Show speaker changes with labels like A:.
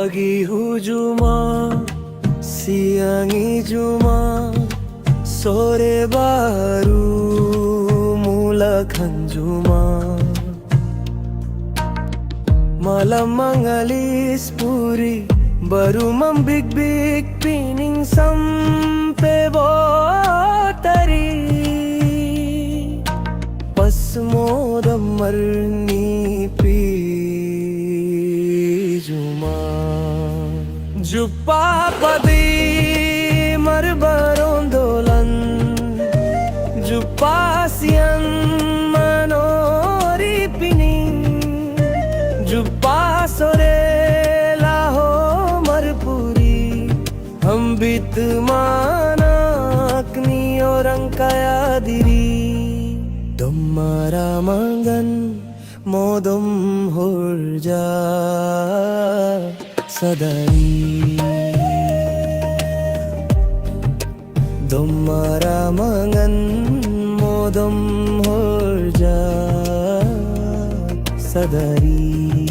A: pagi hujuma siangi juma sore baru mula kanjuma malam mangalis puri baru big pining sampe botari pasmodam marni juma Juppa padi marbarondolan Juppa siang manori pining Juppa sore laho marpuri Hambit manak ni orang kaya diri Domara mangan modom horja sadari Domara mangan modom horja sadari